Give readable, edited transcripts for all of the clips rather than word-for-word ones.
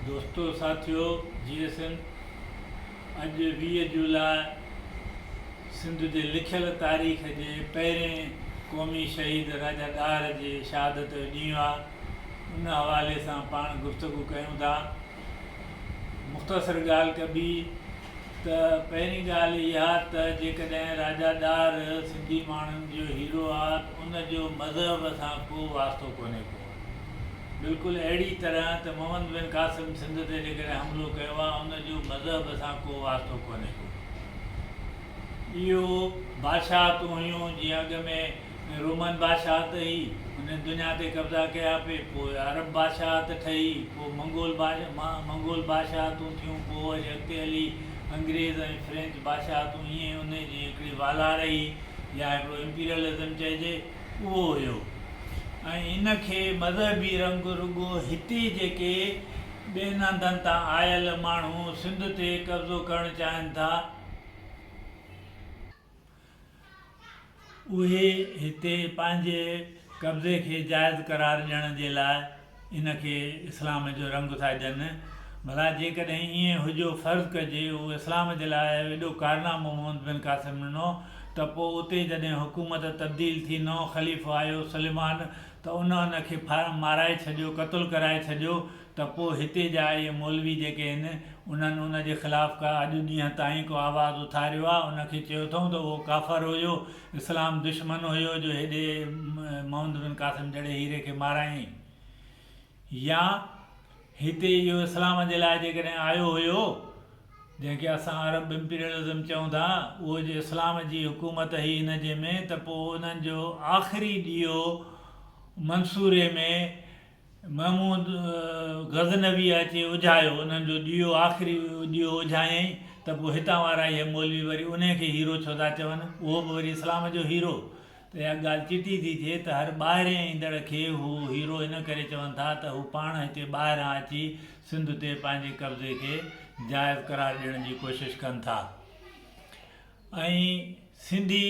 दोस्तों साथियों GSN अॼु 20 जुलाई सिंध जे लिखियल तारीख़ जे पहिरें क़ौमी शहीद राजा ॾार जे शहादत जो ॾींहुं आहे। उन हवाले सां पाण गुफ़्तगू कयूं था। मुख़्तसर ॻाल्हि कबी त पहिरीं ॻाल्हि इहा त जेकॾहिं राजा ॾार सिंधी माण्हुनि जो हीरो आहे त उनजो मज़हब सां को वास्तो कोन्हे को। बिल्कुलु अहिड़ी तरह त मोहम्मद बिन क़ासिम सिंध ते जेकॾहिं हमिलो कयो आहे उनजो मज़हब सां को वास्तो कोन्हे को। इहो बादशाहतूं हुयूं, जीअं अॻ में रोमन बादशाहत हुई, हुन दुनिया ते कब्ज़ा कया पे, पोइ अरब बादशाहत ठही, पोइ मंगोल बादशाहतूं थियूं, पोइ वरी अॻिते हली अंग्रेज़ ऐं फ्रेंच बादशाहतूं, ईअं उन जी हिकिड़ी वाला रही या हिकिड़ो इंपीरियलिज़म चइजे, उहो हुयो। ऐं इनखे मज़हबी रंग रुगो हिते जेके ॿियनि हंधनि तां आयल माण्हू सिंध ते कब्ज़ो करणु चाहिनि था, उहे हिते पंहिंजे कब्ज़े खे जाइज़ करार ॾियण जे लाइ इनखे इस्लाम जो रंग था ॾियनि। भला जेकॾहिं ईअं हुजो फ़र्ज़ु कजे उहो इस्लाम जे लाइ एॾो कारनामो मोहम्मद बिन क़ासिम ॾिनो, त पोइ उते जॾहिं हुकूमत तब्दील थी, नओं ख़लीफ़ो आयो सुलेमान, त उनखे माराए छॾियो, क़तलु कराए छॾियो। त पोइ हिते जा इहे मौलवी जेके आहिनि उन्हनि उनजे ख़िलाफ़ु का अॼु ॾींहं ताईं को आवाज़ु उथारियो आहे। उनखे चयो अथऊं त उहो काफ़र हुयो, इस्लाम दुश्मन हुयो जो हेॾे मोहम्मद बिन क़ासिम जहिड़े हीरे खे मारायईं। या हिते इहो इस्लाम जे लाइ जेकॾहिं आयो हुयो, जंहिंखे असां अरब इंपीरियलिज़म चऊं था, उहो जे इस्लाम जी हुकूमत हुई हिन जे में, त पोइ उन्हनि जो आख़िरी ॾींहों मंसूरे में महमूद गज़नवी अची उझायो, उन्हनि जो ॾीओ आख़िरी ॾीओ उझायईं। त पोइ हितां वारा इहे मौलवी वरी उनखे हीरो छो था चवनि, उहो बि वरी इस्लाम जो हीरो। त इहा ॻाल्हि चिटी थी थिए त हर ॿाहिरें ईंदड़ खे हू हीरो इन करे चवनि था त हू पाण हिते ॿाहिरां अची सिंध ते पंहिंजे कब्ज़े खे जाइज़ करार ॾियण जी कोशिशि कनि था। ऐं सिंधी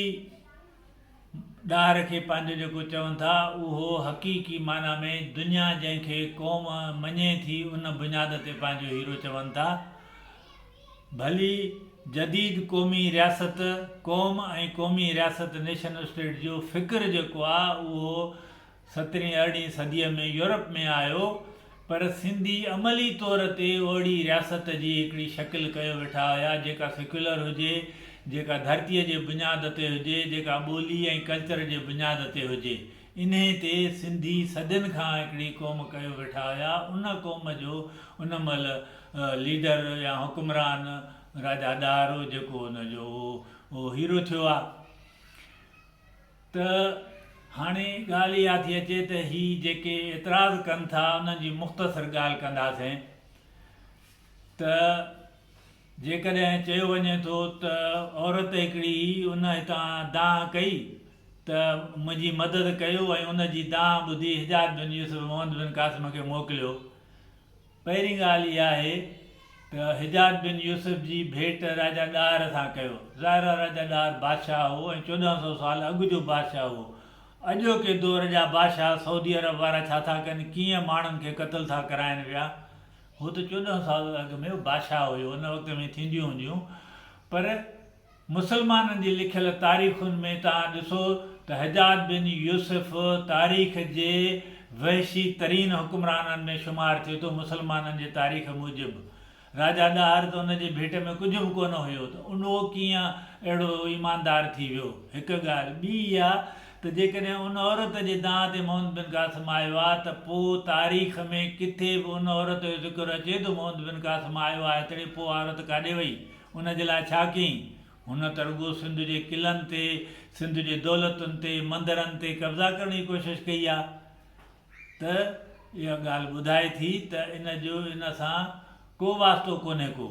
ॾार खे पंहिंजो जेको चवनि था उहो हक़ीक़ी माना में दुनिया जंहिंखे क़ौम मञे थी उन बुनियाद ते पंहिंजो हीरो चवनि था। भली जदीद क़ौमी रियासत क़ौम ऐं क़ौमी रियासत नेशनल स्टेट जो फ़िक्र जेको आहे उहो 17वीं 18वीं सदीअ में यूरोप में आयो, पर सिंधी अमली तौर ते ओड़ी रियासत जी हिकिड़ी शकिल कयो वेठा हुया जेका सेक्युलर हुजे, जेका धरतीअ जे बुनियाद ते हुजे, जेका ॿोली ऐं कल्चर जे बुनियाद ते हुजे। इन ते सिंधी सदियुनि खां हिकिड़ी क़ौम कयो वेठा हुया। उन क़ौम जो उन महिल लीडर या हुकुमरान राजा ॾार हो, जेको हुनजो उहो हीरो थियो आहे। त हाणे ॻाल्हि इहा थी अचे त हीअ जेके एतिराज़ कनि था उन्हनि जी मुख़्तसर ॻाल्हि कंदासीं। त जेकॾहिं चयो वञे थो त औरत हिकिड़ी उन हितां दाह कई त मुंहिंजी मदद कयो ऐं उनजी दाह ॿुधी हिजाज बिन यूसुफ मोहम्मद बिन क़ासिम खे मोकिलियो। पहिरीं ॻाल्हि इहा आहे त हिजाज बिन यूसुफ जी भेट राजा ॾार सां कयो। ज़ाहिर राजा ॾार बादशाह हो ऐं 1400 साल अॻु जो बादशाह हो। अॼोके दौर जा बादशाह सऊदी अरब वारा छा था कनि, कीअं माण्हुनि खे क़तल था कराइनि पिया। हो त 1400 साल अॻु में बादशाह हुयो, उन वक़्त में थींदियूं हूंदियूं। पर मुसलमाननि जी लिखियल तारीख़ुनि में तव्हां ॾिसो त हिजाज बिन यूसुफ तारीख़ जे वहशी तरीन हुकुमराननि में शुमारु थिए थो मुसलमाननि जे तारीख़ मूजिबि। राजा ॾार त उनजे भेट में कुझु बि कोन हुयो, त उहो कीअं अहिड़ो ईमानदार थी वियो। हिकु ॻाल्हि ॿी इहा त जेकॾहिं उन औरत जे दाह ते मोहम्मद बिन क़ासिम आयो आहे त पोइ तारीख़ में किथे बि उन औरत जो ज़िक्र अचे थो मोहम्मद बिन क़ासिम आयो आहे, तॾहिं पोइ औरत काॾे वई, उन जे लाइ छा कयईं। हुन त रुॻो सिंध जे क़िलनि ते, सिंध जे दौलतुनि ते, मंदरनि ते कब्ज़ा करण जी कोशिशि कई आहे। त इहा ॻाल्हि ॿुधाए थी त इन जो इन सां को वास्तो कोन्हे को।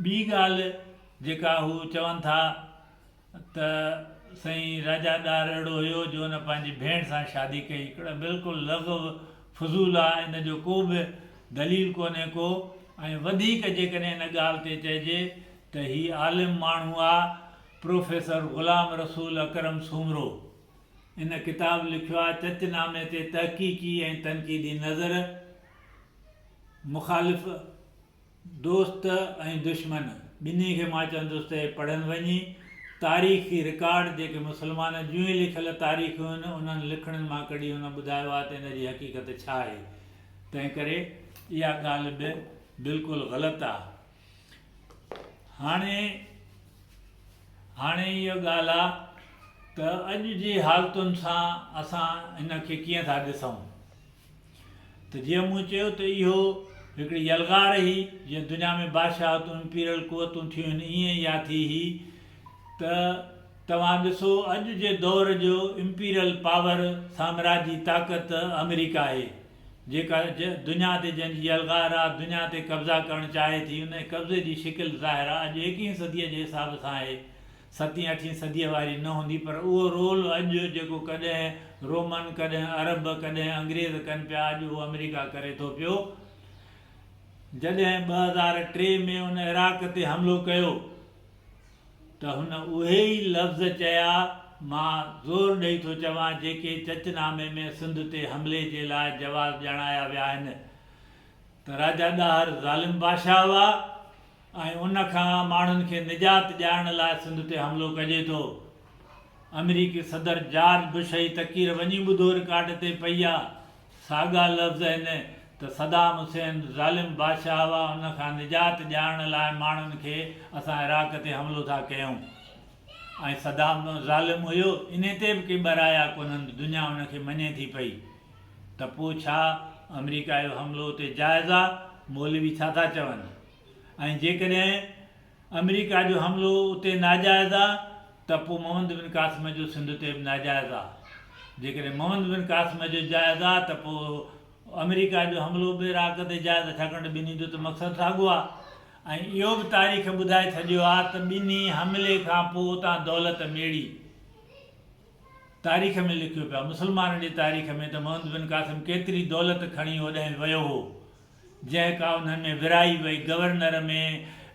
ॿी ॻाल्हि जेका हू चवनि था त साईं राजा ॾार अहिड़ो हुयो जो हुन पंहिंजी भेण सां शादी कई, हिकिड़ा बिल्कुलु लग़्व फज़ूल आहे, इन जो को बि दलील कोन्हे को। ऐं वधीक जेकॾहिं इन ॻाल्हि ते चइजे त हीअ आलिम माण्हू आहे, प्रोफेसर ग़ुलाम रसूल अकरम सूमरो। इन किताबु लिखियो आहे चचनामे ते तहक़ीक़ी ऐं तनक़ीदी नज़र। मुखालिफ़ दोस्त ऐं दुश्मन ॿिन्ही खे मां चवंदुसि त पढ़नि वञी तारीख़ी रिकॉर्ड जेके मुस्लमान जूं ई लिखियल तारीख़ूं आहिनि उन्हनि लिखणनि मां कढी हुन ॿुधायो आहे त हिन जी हक़ीक़त छा आहे। तंहिं करे इहा ॻाल्हि बि बिल्कुलु ग़लति आहे। हाणे इहा ॻाल्हि आहे त अॼु जी हालतुनि सां असां हिन खे कीअं था ॾिसूं त जीअं मूं चयो त इहो हिकिड़ी यलगार हुई जीअं दुनिया में बादशाहतूं इंपीरियल कुवतूं थियूं आहिनि ईअं इहा थी हुई त तव्हां ॾिसो अॼु जे दौर जो इंपीरियल पावर साम्राजी ताक़त अमेरिका आहे जेका दुनिया ते जंहिंजी यलगार आहे दुनिया ते कब्ज़ा करणु चाहे थी उन कब्ज़े जी शिकिल ज़ाहिर आहे अॼु 21वीं सदीअ जे हिसाब सां आहे 7वीं 8वीं सदीअ वारी न हूंदी पर उहो रोल अॼु जेको कॾहिं रोमन कॾहिं अरब कॾहिं अंग्रेज़ कनि पिया अॼु उहो अमेरिका करे थो पियो। जॾहिं 2003 में उन इराक़ ते हमिलो कयो त हुन उहे ई लफ़्ज़ चया मां ज़ोर ॾेई थो चवां जेके चचनामे में सिंध ते हमले जे लाइ जवाब ॼाणाया विया आहिनि त राजा ॾाहर ज़ालिम बादशाह हुआ ऐं उनखां माण्हुनि खे निजात ॾियारण लाइ सिंध ते हमिलो कजे थो। अमेरिकी सदर जॉर्ज बुश जी तक़रीर वञी ॿुधो रिकॉर्ड ते पई आहे साॻा लफ़्ज़ आहिनि त सदाम हुसैन ज़ालिम बादशाह हुआ उनखां निजात ॾियारण लाइ माण्हुनि खे असां इराक़ ते हमिलो था कयूं ऐं सदाम ज़ालिम हुयो इन ते बि के ॿराया कोन्हनि दुनिया उनखे मञे थी पई त पोइ छा अमेरिका जो हमिलो उते जाइज़ आहे मौलवी छा था चवनि ऐं जेकॾहिं अमेरिका जो हमिलो उते नाजाइज़ आहे त पोइ मोहम्मद बिन क़ासिम जो सिंध ते बि नाजाइज़ आहे। जेकॾहिं मोहम्मद बिन क़ासिम जो जाइज़ आहे त पोइ अमेरिका जो हमिलो बि इराक़ ते जाइज़ आहे छाकाणि ॿिन्ही जो त मक़सदु साॻियो आहे। ऐं इहो बि तारीख़ ॿुधाए छॾियो आहे त ॿिन्ही हमले खां पोइ उतां दौलत मेड़ी तारीख़ में लिखियो पिया मुस्लमाननि जी तारीख़ में त मोहम्मद बिन क़ासिम केतिरी दौलत खणी होॾां वियो हो जंहिं का उन्हनि में विराई वई गवर्नर में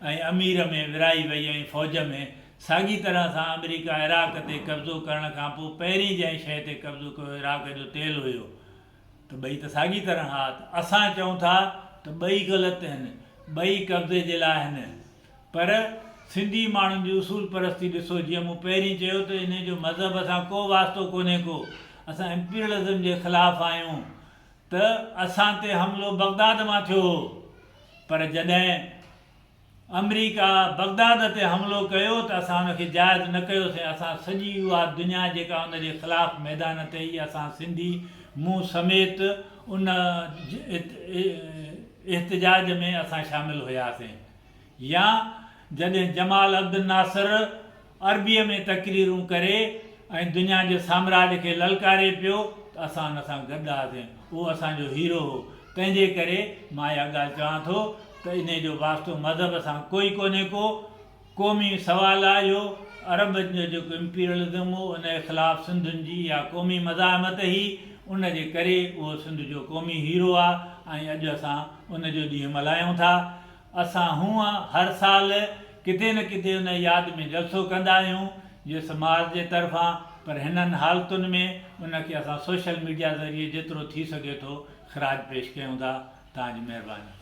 ऐं अमीर में विराई वई ऐं फ़ौज में साॻी तरह सां अमेरिका इराक़ ते कब्ज़ो करण खां पोइ पहिरीं जंहिं शइ ते कब्ज़ो कयो इराक़ जो तेल हुयो त ॿई त साॻी तरह हा असां चऊं था त ॿई ग़लति आहिनि ॿई कब्ज़े जे लाइ आहिनि पर सिंधी माण्हुनि जी उसूल परस्ती ॾिसो जीअं मूं पहिरीं चयो त इन जो मज़हब सां को वास्तो कोन्हे को असां इंपीरियलिज़म जे ख़िलाफ़ु आहियूं त असां ते हमिलो बगदाद मां थियो हो पर जॾहिं अमेरिका बगदाद ते हमिलो कयो त असां हुनखे जाइज़ न कयोसीं असां सॼी उहा दुनिया जेका उन जे ख़िलाफ़ु मैदान ते ई असां सिंधी मूं समेत उन एहतजाज में असां शामिलु हुयासीं। या जॾहिं जमाल अब्दुल नासिर अरबीअ में तक़रीरूं करे ऐं दुनिया जे साम्राज्य खे ललकारे पियो त असां हुन सां गॾु हुआसीं उहो असांजो हीरो हो। तंहिंजे करे मां इहा ॻाल्हि चवां थो त इन जो वास्तो मज़हब सां कोई कोन्हे को क़ौमी सुवालु आहे इहो अरब जो जेको इंपीरियलिज़म हो उन जे ख़िलाफ़ु सिंधुनि जी या क़ौमी मज़ाहमत ही उन जे करे उहो सिंध जो क़ौमी हीरो आहे ऐं अॼु असां उन जो ॾींहुं मल्हायूं था। असां हूअं हर साल किथे न किथे उन यादि में जलसो कंदा आहियूं जीअं समाज जे तरफ़ां पर हिननि हालतुनि में उनखे असां सोशल मीडिया ज़रिए जेतिरो थी सघे थो ख़राज पेश कयूं था। तव्हांजी महिरबानी।